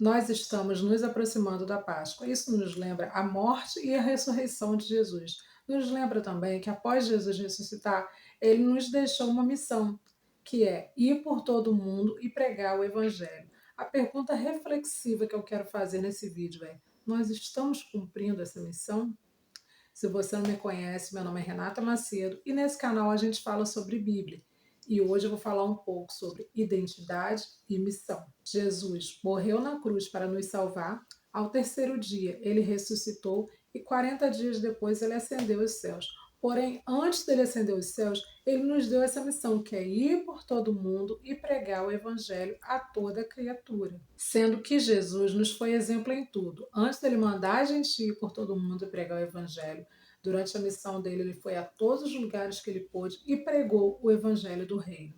Nós estamos nos aproximando da Páscoa. Isso nos lembra a morte e a ressurreição de Jesus. Nos lembra também que após Jesus ressuscitar, ele nos deixou uma missão, que é ir por todo o mundo e pregar o Evangelho. A pergunta reflexiva que eu quero fazer nesse vídeo é: nós estamos cumprindo essa missão? Se você não me conhece, meu nome é Renata Macedo e nesse canal a gente fala sobre Bíblia. E hoje eu vou falar um pouco sobre identidade e missão. Jesus morreu na cruz para nos salvar. Ao terceiro dia, ele ressuscitou e 40 dias depois ele ascendeu aos céus. Porém, antes dele ascender aos céus, ele nos deu essa missão, que é ir por todo mundo e pregar o evangelho a toda criatura. Sendo que Jesus nos foi exemplo em tudo. Antes dele mandar a gente ir por todo mundo e pregar o evangelho, durante a missão dele, ele foi a todos os lugares que ele pôde e pregou o evangelho do reino.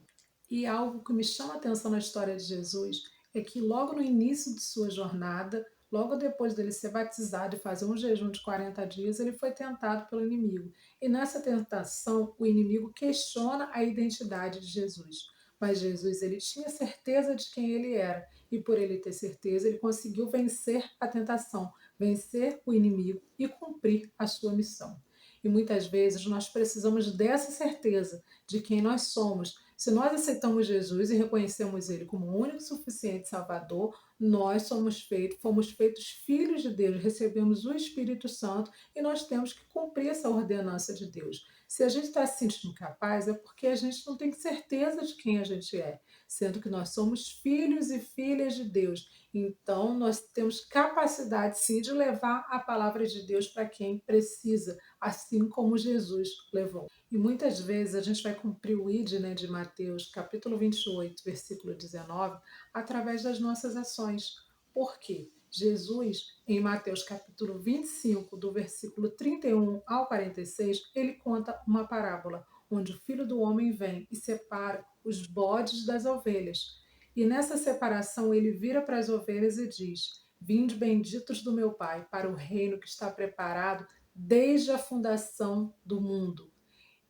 E algo que me chama a atenção na história de Jesus é que logo no início de sua jornada, logo depois dele ser batizado e fazer um jejum de 40 dias, ele foi tentado pelo inimigo. E nessa tentação, o inimigo questiona a identidade de Jesus. Mas Jesus, ele tinha certeza de quem ele era. E por ele ter certeza, ele conseguiu vencer a tentação, vencer o inimigo e cumprir a sua missão. E muitas vezes nós precisamos dessa certeza de quem nós somos. Se nós aceitamos Jesus e reconhecemos Ele como o único e suficiente Salvador, nós fomos feitos filhos de Deus, recebemos o Espírito Santo e nós temos que cumprir essa ordenança de Deus. Se a gente está se sentindo capaz, é porque a gente não tem certeza de quem a gente é, sendo que nós somos filhos e filhas de Deus. Então, nós temos capacidade, sim, de levar a palavra de Deus para quem precisa, assim como Jesus levou. E muitas vezes a gente vai cumprir o ID, né, de Mateus, capítulo 28, versículo 19, através das nossas ações. Por quê? Jesus, em Mateus capítulo 25, do versículo 31 ao 46, ele conta uma parábola, onde o Filho do Homem vem e separa os bodes das ovelhas. E nessa separação ele vira para as ovelhas e diz: Vinde benditos do meu Pai, para o reino que está preparado desde a fundação do mundo.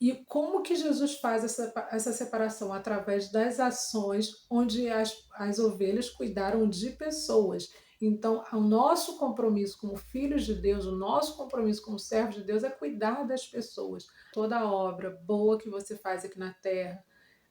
E como que Jesus faz essa separação? Através das ações onde as ovelhas cuidaram de pessoas. Então, o nosso compromisso como filhos de Deus, o nosso compromisso como servos de Deus é cuidar das pessoas. Toda obra boa que você faz aqui na terra,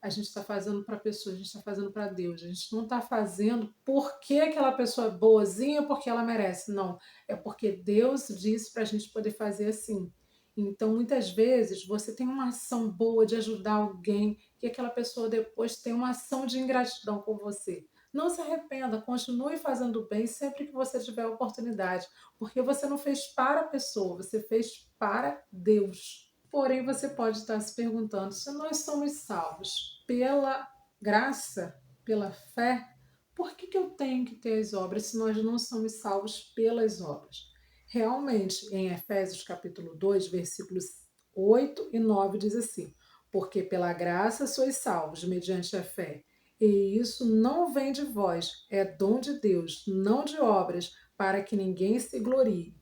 a gente está fazendo para pessoas, a gente está fazendo para Deus. A gente não está fazendo porque aquela pessoa é boazinha, porque ela merece. Não, é porque Deus disse para a gente poder fazer assim. Então, muitas vezes, você tem uma ação boa de ajudar alguém e aquela pessoa depois tem uma ação de ingratidão com você. Não se arrependa, continue fazendo bem sempre que você tiver a oportunidade, porque você não fez para a pessoa, você fez para Deus. Porém, você pode estar se perguntando: se nós somos salvos pela graça, pela fé, por que eu tenho que ter as obras se nós não somos salvos pelas obras? Realmente, em Efésios capítulo 2, versículos 8 e 9 diz assim: Porque pela graça sois salvos mediante a fé, e isso não vem de vós, é dom de Deus, não de obras, para que ninguém se glorie.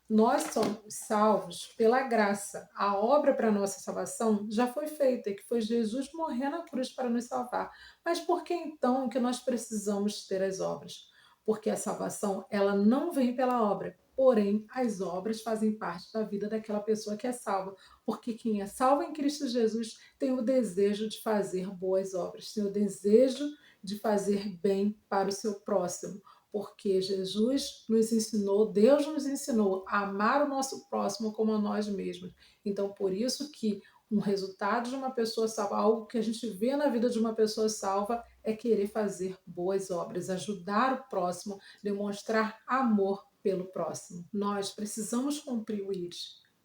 Nós somos salvos pela graça. A obra para a nossa salvação já foi feita, que foi Jesus morrer na cruz para nos salvar. Mas por que então que nós precisamos ter as obras? Porque a salvação, ela não vem pela obra, porém as obras fazem parte da vida daquela pessoa que é salva, porque quem é salvo em Cristo Jesus tem o desejo de fazer boas obras, tem o desejo de fazer bem para o seu próximo, porque Jesus nos ensinou, Deus nos ensinou a amar o nosso próximo como a nós mesmos. Então, por isso que um resultado de uma pessoa salva, algo que a gente vê na vida de uma pessoa salva, é querer fazer boas obras, ajudar o próximo, demonstrar amor pelo próximo. Nós precisamos cumprir o ID.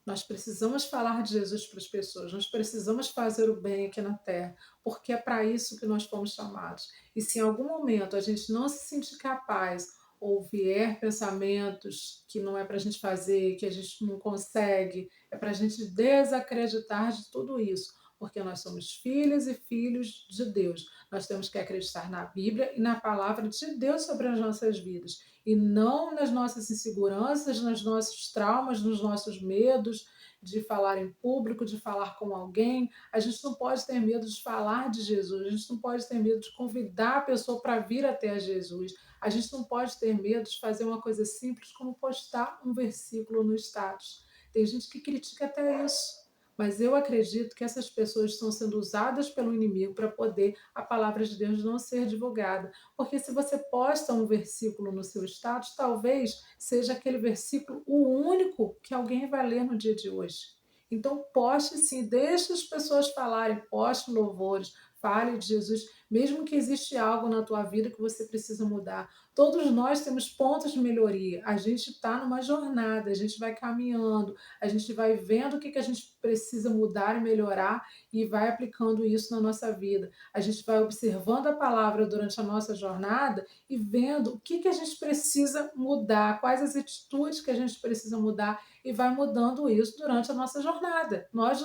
Nós precisamos falar de Jesus para as pessoas, nós precisamos fazer o bem aqui na Terra, porque é para isso que nós fomos chamados. E se em algum momento a gente não se sentir capaz ou vier pensamentos que não é para a gente fazer, que a gente não consegue, é para a gente desacreditar de tudo isso, porque nós somos filhas e filhos de Deus. Nós temos que acreditar na Bíblia e na palavra de Deus sobre as nossas vidas, e não nas nossas inseguranças, nos nossos traumas, nos nossos medos de falar em público, de falar com alguém. A gente não pode ter medo de falar de Jesus, a gente não pode ter medo de convidar a pessoa para vir até a Jesus. A gente não pode ter medo de fazer uma coisa simples como postar um versículo no status. Tem gente que critica até isso. Mas eu acredito que essas pessoas estão sendo usadas pelo inimigo para poder a palavra de Deus não ser divulgada. Porque se você posta um versículo no seu status, talvez seja aquele versículo o único que alguém vai ler no dia de hoje. Então, poste sim, deixe as pessoas falarem, poste louvores, fale de Jesus, mesmo que existe algo na tua vida que você precisa mudar. Todos nós temos pontos de melhoria. A gente está numa jornada, a gente vai caminhando, a gente vai vendo o que a gente precisa mudar e melhorar e vai aplicando isso na nossa vida. A gente vai observando a palavra durante a nossa jornada e vendo o que a gente precisa mudar, quais as atitudes que a gente precisa mudar e vai mudando isso durante a nossa jornada. Nós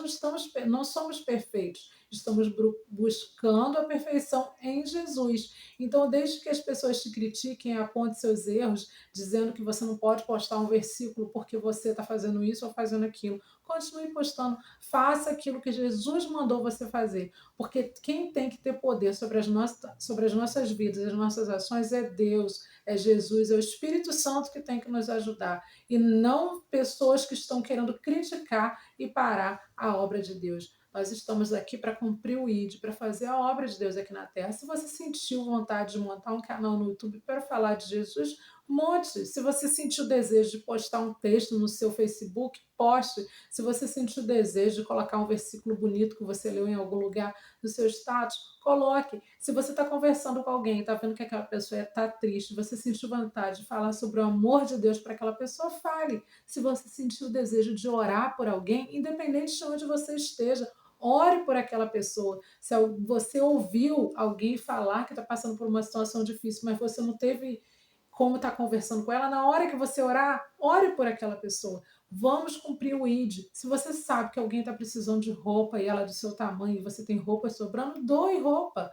não somos perfeitos, estamos buscando a perfeição em Jesus. Então, desde que as pessoas te critiquem, apontem seus erros, dizendo que você não pode postar um versículo porque você está fazendo isso ou fazendo aquilo, continue postando, faça aquilo que Jesus mandou você fazer, porque quem tem que ter poder sobre as nossas vidas, as nossas ações é Deus, é Jesus, é o Espírito Santo que tem que nos ajudar, e não pessoas que estão querendo criticar e parar a obra de Deus. Nós estamos aqui para cumprir o ID, para fazer a obra de Deus aqui na Terra. Se você sentiu vontade de montar um canal no YouTube para falar de Jesus, monte. Se você sentiu desejo de postar um texto no seu Facebook, poste. Se você sentiu desejo de colocar um versículo bonito que você leu em algum lugar no seu status, coloque. Se você está conversando com alguém, está vendo que aquela pessoa está triste, você sentiu vontade de falar sobre o amor de Deus para aquela pessoa, fale. Se você sentiu o desejo de orar por alguém, independente de onde você esteja, ore por aquela pessoa. Se você ouviu alguém falar que está passando por uma situação difícil, mas você não teve como estar conversando com ela, na hora que você orar, ore por aquela pessoa. Vamos cumprir o ID. Se você sabe que alguém está precisando de roupa e ela é do seu tamanho e você tem roupa sobrando, doe roupa.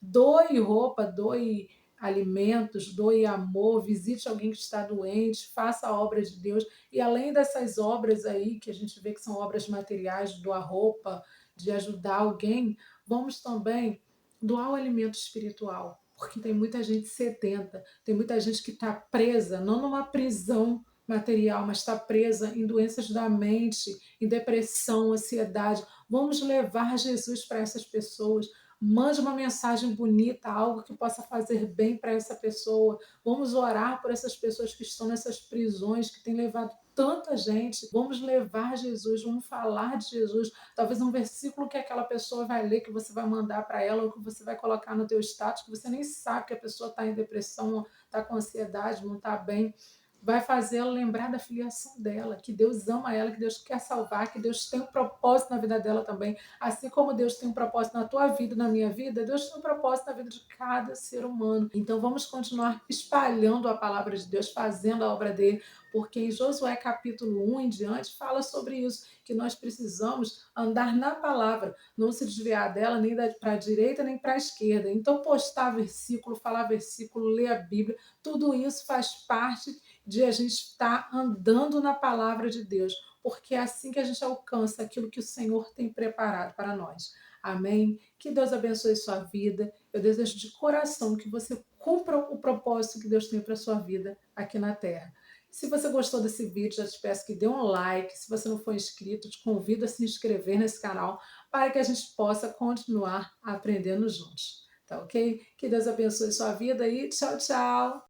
Doe roupa, doe alimentos, doe amor, visite alguém que está doente, faça a obra de Deus. E além dessas obras aí, que a gente vê que são obras materiais, de doar roupa, de ajudar alguém, vamos também doar o alimento espiritual. Porque tem muita gente sedenta, tem muita gente que está presa, não numa prisão material, mas está presa em doenças da mente, em depressão, ansiedade. Vamos levar Jesus para essas pessoas. Mande uma mensagem bonita, algo que possa fazer bem para essa pessoa. Vamos orar por essas pessoas que estão nessas prisões, que têm levado tanta gente. Vamos levar Jesus, vamos falar de Jesus. Talvez um versículo que aquela pessoa vai ler, que você vai mandar para ela, ou que você vai colocar no teu status, que você nem sabe que a pessoa está em depressão, está com ansiedade, não está bem, vai fazer ela lembrar da filiação dela, que Deus ama ela, que Deus quer salvar, que Deus tem um propósito na vida dela também. Assim como Deus tem um propósito na tua vida, na minha vida, Deus tem um propósito na vida de cada ser humano. Então vamos continuar espalhando a palavra de Deus, fazendo a obra dele, porque em Josué capítulo 1 em diante fala sobre isso, que nós precisamos andar na palavra, não se desviar dela nem para a direita nem para a esquerda. Então postar versículo, falar versículo, ler a Bíblia, tudo isso faz parte de a gente estar andando na palavra de Deus, porque é assim que a gente alcança aquilo que o Senhor tem preparado para nós. Amém? Que Deus abençoe sua vida. Eu desejo de coração que você cumpra o propósito que Deus tem para a sua vida aqui na Terra. Se você gostou desse vídeo, já te peço que dê um like. Se você não for inscrito, te convido a se inscrever nesse canal para que a gente possa continuar aprendendo juntos. Tá ok? Que Deus abençoe sua vida e tchau, tchau!